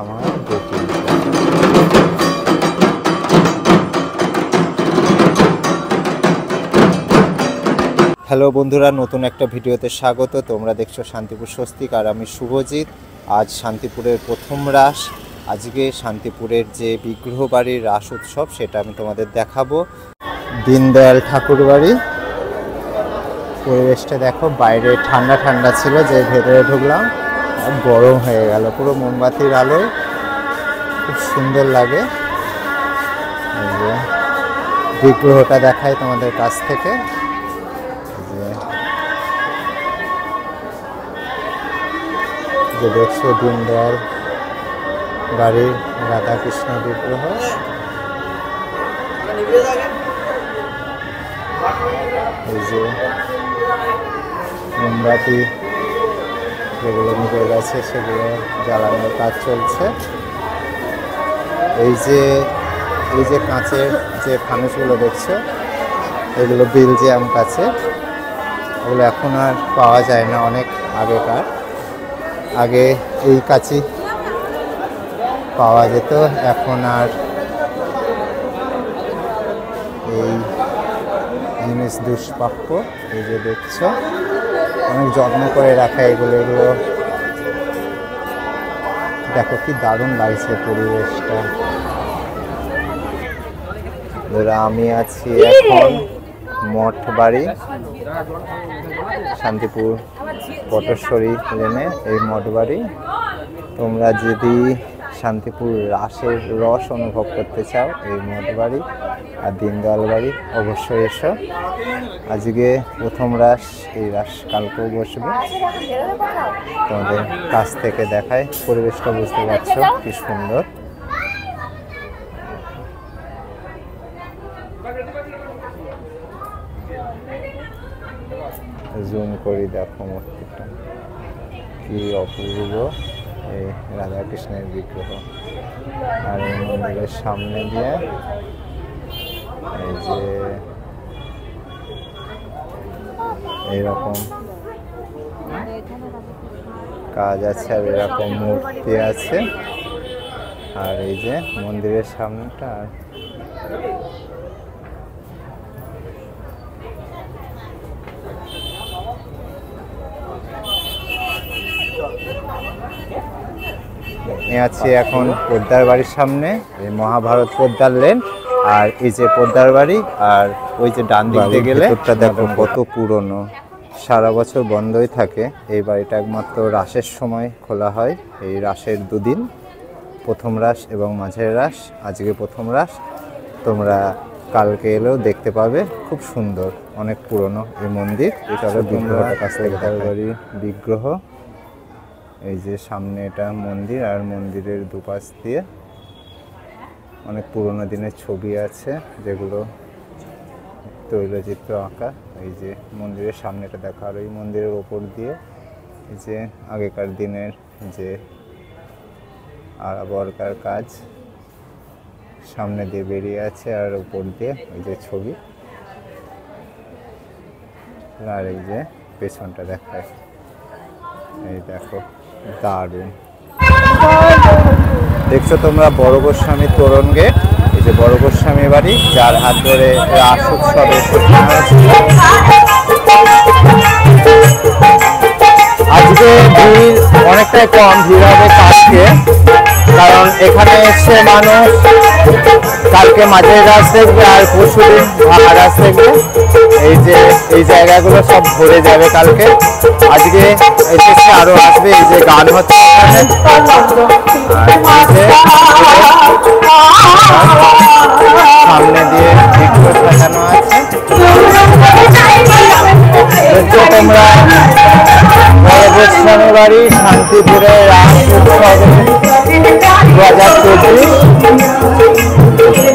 আমার বেটি। হ্যালো বন্ধুরা, নতুন একটা ভিডিওতে স্বাগত। তোমরা দেখছো শান্তিপুর স্বস্তিক আর আমি শুভজিৎ। আজ শান্তিপুরের প্রথম রাস। আজকে শান্তিপুরের যে বিগ্রহ বাড়ির রাস উৎসব সেটা আমি তোমাদের দেখাবো। দীনদয়াল ঠাকুর বাড়ি। পরিবেশটা দেখো, বাইরে ঠান্ডা ঠান্ডা ছিল, যে ভেতরে ঢুকলাম গরম হয়ে গেল। পুরো মোমবাতির আলোয় খুব সুন্দর লাগে। বিগ্রহটা দেখাই তোমাদের কাছ থেকে। যে দেখছো দীনদয়াল বাড়ির রাধাকৃষ্ণ বিগ্রহ। এই যে মোমবাতি যেগুলো নিভে গেছে সেগুলো জ্বালানোর কাজ চলছে। এই যে কাঁচের যে ফানুসগুলো দেখছো, এগুলো বেলজিয়াম কাঁচের। ওগুলো এখন আর পাওয়া যায় না, অনেক আগেকার। আগে এই কাঁচি পাওয়া যেত, এখন আর এই জিনিস দুষ্প্রাপ্য। এই যে দেখছো, অনেক যত্ন করে রাখা এগুলো। দেখো কি দারুণ লাগছে পরিবেশটা। আমি আছি এখন মঠ বাড়ি, শান্তিপুর পটশ্বরী লেনে এই মঠ বাড়ি। তোমরা যদি শান্তিপুর রাসের রস অনুভব করতে চাও, এই মঠ বাড়ি আর দীনদয়াল বাড়ি অবশ্যই এসো। আজকে প্রথম রাস, এই রাস কালকেও বসবে। তোমাদের কাছ থেকে দেখায়, পরিবেশটা বুঝতে পারছো কি সুন্দর। জুম করি, দেখো মূর্তিটা কি অপূর্ব। এই রাধাকৃষ্ণের বিগ্রহ। আর এই মন্দিরের সামনে দিয়ে এই যে এইরকম কাজ আছে, আর এরকম মূর্তি আছে। আর এই যে মন্দিরের সামনেটা, আছি এখন পোদ্দার বাড়ির সামনে, এই মহাভারত পোদ্দার লেন। আর এই যে পোদ্দার বাড়ি, আর ওই যে ডান দিকে গেলে দেখো কত পুরনো, সারা বছর বন্ধই থাকে। এই বাড়িটা একমাত্র রাসের সময় খোলা হয়। এই রাসের দুদিন, প্রথম রাস এবং মাঝের রাস। আজকে প্রথম রাস, তোমরা কালকে এলেও দেখতে পাবে। খুব সুন্দর, অনেক পুরনো এই মন্দির। এটা বিগ্রহটার কাছ থেকে বাড়ির বিগ্রহ। এই যে সামনে এটা মন্দির, আর মন্দিরের দুপাশ দিয়ে অনেক পুরোনো দিনের ছবি আছে, যেগুলো তৈলচিত্র আঁকা। এই যে মন্দিরের সামনেটা দেখা, আর এই মন্দিরের ওপর দিয়ে এই যে আগেকার দিনের যে আড়াবরকার কাজ সামনে দিয়ে বেরিয়ে আছে, আর ওপর দিয়ে ওই যে ছবি। আর এই যে পেছনটা দেখায়, এই দেখো দারুণ। দেখছো তোমরা বড় গোস্বামী তোরণ গেট। এই যে বড় গোস্বামী বাড়ি, যার হাত ধরে রাস উৎসবে আজকে ভিড় অনেকটাই কম। ভিড় হবে কালকে, কারণ এখানে এসছে মানুষ কালকে মাঝের রাস দেখবে, আর পরশুদিন রাস দেখবে। এই যে এই জায়গাগুলো সব ভরে যাবে কালকে। আজকে এসেছে, আরো আসবে। এই যে গান হচ্ছে সামনে দিয়ে বিগ্রহ সাজানো আছে। তোমরা বড় গোস্বামী বাড়ি শান্তিপুরের রাস উৎসবে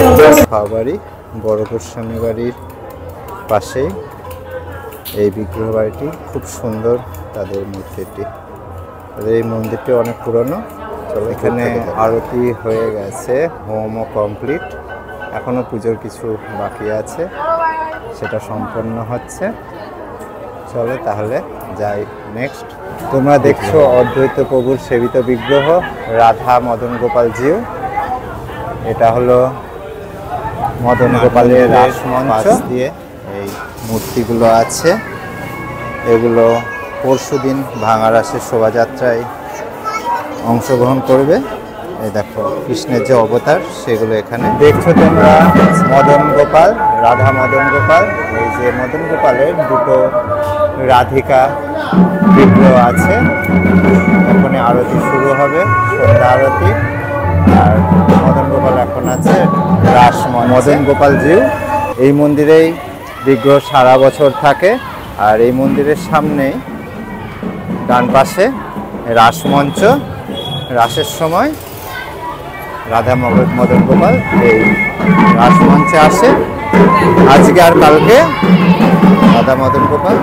2024 বাড়ি, বড় গোস্বামী বাড়ির পাশেই এই বিগ্রহ বাড়িটি। খুব সুন্দর তাদের মূর্তিটি। তাদের এই মন্দিরটি অনেক পুরনো। চলো, এখানে আরতি হয়ে গেছে, হোমও কমপ্লিট। এখনো পুজোর কিছু বাকি আছে, সেটা সম্পন্ন হচ্ছে। চলো তাহলে যাই নেক্সট। তোমরা দেখছো অদ্বৈত প্রভুর সেবিত বিগ্রহ রাধা মদন গোপাল জিউ। এটা হলো মদন গোপালের রাসমঞ্চ দিয়ে এই মূর্তিগুলো আছে। এগুলো পরশুদিন ভাঙারাসের শোভাযাত্রায় অংশগ্রহণ করবে। এই দেখো কৃষ্ণের যে অবতার সেগুলো এখানে দেখছো তোমরা। মদন গোপাল, রাধা মদন গোপাল। এই যে মদন গোপালের দুটো রাধিকা বিগ্রহ আছে। এখন আরতি শুরু হবে, সন্ধ্যা আরতি। আর মদন গোপাল এখন আছে রাসমঞ্চে। মদন গোপাল জিউ এই মন্দিরেই বিগ্রহ সারা বছর থাকে। আর এই মন্দিরের সামনেই ডান পাশে রাসমঞ্চ। রাসের সময় রাধা মদন গোপাল এই রাসমঞ্চে আসে। আজকে আর কালকে রাধা মদন গোপাল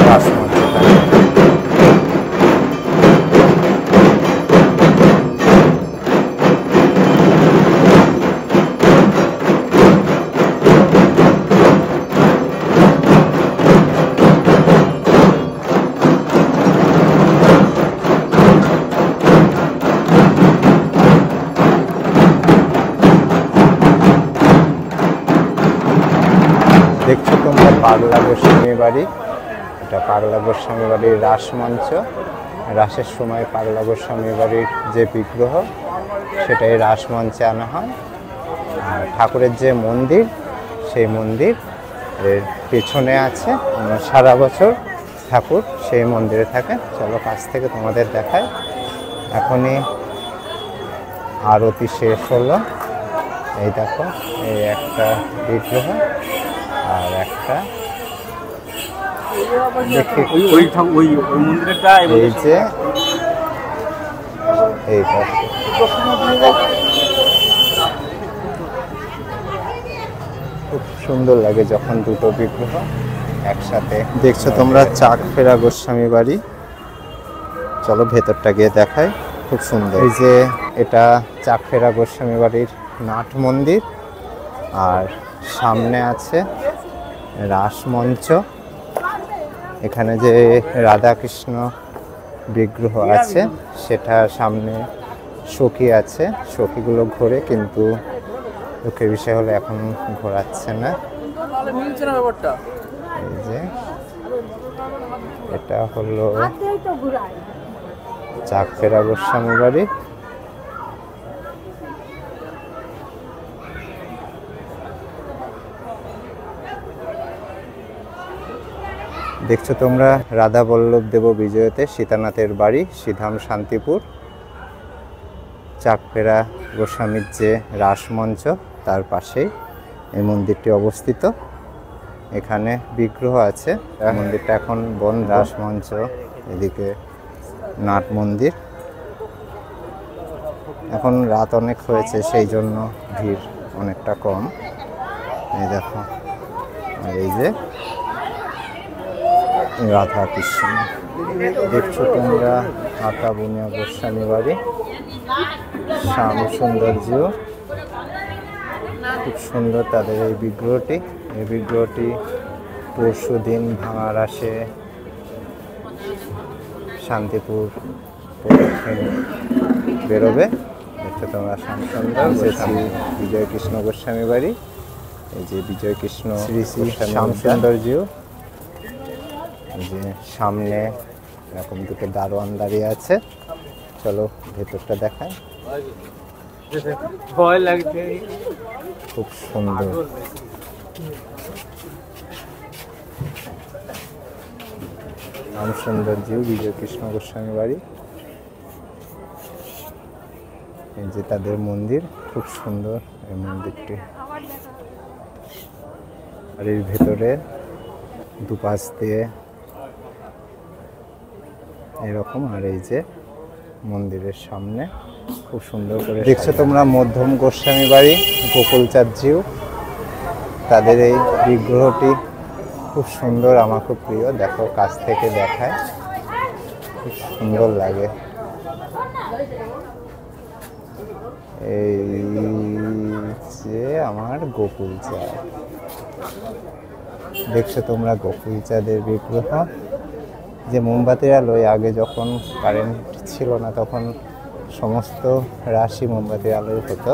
রাসমঞ্চে থাকে। দেখছো তোমরা পাগলা গোস্বামী বাড়ি। এটা পাগলা গোস্বামী বাড়ির রাসমঞ্চ। রাসের সময় পাগলা গোস্বামী বাড়ির যে বিগ্রহ সেটাই রাসমঞ্চে আনা হয়। আর ঠাকুরের যে মন্দির সেই মন্দির এর পেছনে আছে। সারা বছর ঠাকুর সেই মন্দিরে থাকে। চলো কাছ থেকে তোমাদের দেখায়। এখনই আরতি শেষ হলো। এই দেখো এই একটা বিগ্রহ আর একটা এই যে এইটা খুব সুন্দর লাগে যখন দুটো বিগ্রহ একসাথে দেখছো তোমরা। চাক ফেরা গোস্বামী বাড়ি। চলো ভেতরটা গিয়ে দেখায়, খুব সুন্দর। এই যে এটা চাক ফেরা গোস্বামী বাড়ির নাট মন্দির। আর সামনে আছে রাসমঞ্চ। এখানে যে রাধাকৃষ্ণ বিগ্রহ আছে সেটার সামনে সখী আছে। সখীগুলো ঘোরে, কিন্তু দুঃখের বিষয় হলো এখন ঘোরাচ্ছে না। এই যে এটা হলো চাক ফেরা গোস্বামী বাড়ি। দেখছো তোমরা রাধা বল্লভ দেব বিজয়তে সীতানাথের বাড়ি, শ্রীধাম শান্তিপুর। চাকফেরা গোস্বামীর যে রাসমঞ্চ তার পাশেই এই মন্দিরটি অবস্থিত। এখানে বিগ্রহ আছে। মন্দিরটা এখন বন্ধ। রাসমঞ্চ, এদিকে নাট মন্দির। এখন রাত অনেক হয়েছে, সেই জন্য ভিড় অনেকটা কম। এই দেখো, আর এই যে রাধা কৃষ্ণ। দেখছো তোমরা হাতা বুনিয়া গোস্বামী বাড়ি, শ্যাম সৌন্দর্য। খুব সুন্দর তাদের এই বিগ্রহটি। এই বিগ্রহটি পরশুদিন ভাঙারাসে শান্তিপুর প্রদক্ষিণ বেরোবে। দেখছো তোমরা শ্যাম সুন্দর বিজয় কৃষ্ণ গোস্বামী বাড়ি। এই যে বিজয় কৃষ্ণ শ্রী শ্রী শ্যাম সৌন্দর্য। যে সামনে এরকম দুটো দারোয়ান দাঁড়িয়ে আছে। চলো ভেতরটা দেখায়, ভয় লাগছে। খুব সুন্দর। শ্যাম সৌন্দর্য বিজয় কৃষ্ণ গোস্বামী বাড়ি। এই যে তাদের মন্দির, খুব সুন্দর এই মন্দিরটি। আর এর ভেতরে দুপাশ দিয়ে এরকম। আর এই যে মন্দিরের সামনে খুব সুন্দর করে দেখছো তোমরা মধ্যম গোস্বামী বাড়ি, গোকুলচাঁদ জিউ। তাদের এই বিগ্রহটি খুব সুন্দর, আমার খুব প্রিয়। দেখো কাছ থেকে দেখায়, খুব সুন্দর লাগে। এই যে আমার গোকুলচাঁদ। দেখছো তোমরা গোকুলচাঁদের বিগ্রহ। যে মোমবাতির আলোয় আগে যখন কারেন্ট ছিল না তখন সমস্ত রাশি মোমবাতির আলোয় হতো।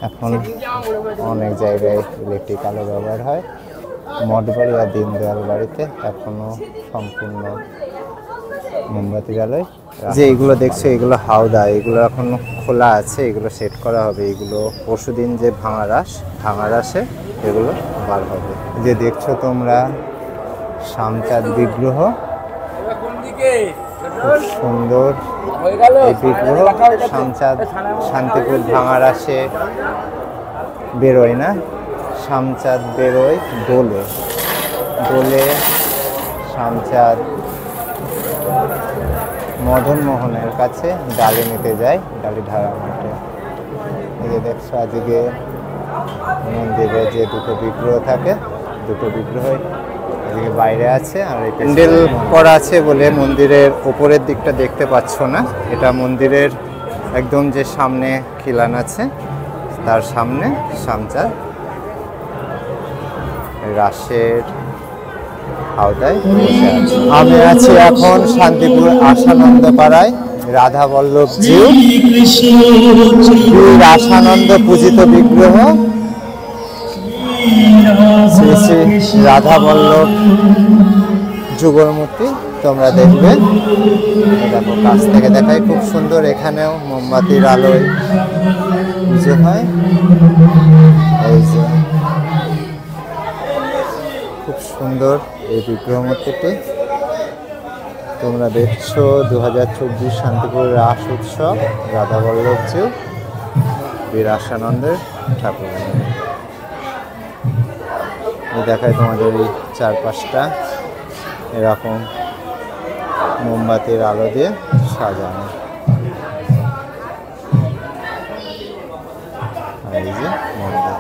এখন অনেক জায়গায় ইলেকট্রিক আলো ব্যবহার হয়। মঠবাড়ি আর দীনদয়াল বাড়িতে এখনো সম্পূর্ণ মোমবাতির আলোয়। যে এগুলো দেখছো এগুলো হাওদা, এগুলো এখন খোলা আছে, এগুলো সেট করা হবে। এগুলো পরশুদিন যে ভাঙারাসে এগুলো বার হবে। যে দেখছো তোমরা শামচাঁদ বিগ্রহ, খুব সুন্দর এই বিগ্রহ। শামচাঁদ শান্তিপুর ভাঙারাসে বেরোয় না, শামচাঁদ বেরোয় দোলে। দোলে শামচাঁদ মদন মোহনের কাছে ডালি নিতে যায়, ডালি ঢালা মাঠে। এই যে দেখছো আজকে মন্দিরে যে দুটো বিগ্রহ থাকে, দুটো বিগ্রহ আজকে বাইরে আছে। আর এই প্যান্ডেল করা আছে বলে মন্দিরের ওপরের দিকটা দেখতে পাচ্ছ না। এটা মন্দিরের একদম যে সামনে খিলান আছে তার সামনে শামচাঁদ রাসের আওতায় বসে আছে। আমি আছি এখন শান্তিপুর আশানন্দ পাড়ায়। রাধা বল্লভ জিউ, আশানন্দ পূজিত বিগ্রহ শ্রী শ্রী রাধা বল্লভ যুগল মূর্তি তোমরা দেখবে। দেখো কাছ থেকে দেখাই, খুব সুন্দর। এখানেও মোমবাতির আলোয় পুজো হয়। এই যে খুব সুন্দর এই বিগ্রহ মূর্তিটি তোমরা দেখছো। 2024 শান্তিপুর রাস উৎসব, রাধা বল্লভ জিউ বীর আশানন্দের ঠাকুর। দেখায় তোমাদের এই চারপাশটা এরকম মোমবাতির আলো দিয়ে সাজানো। এই যে মন্দির।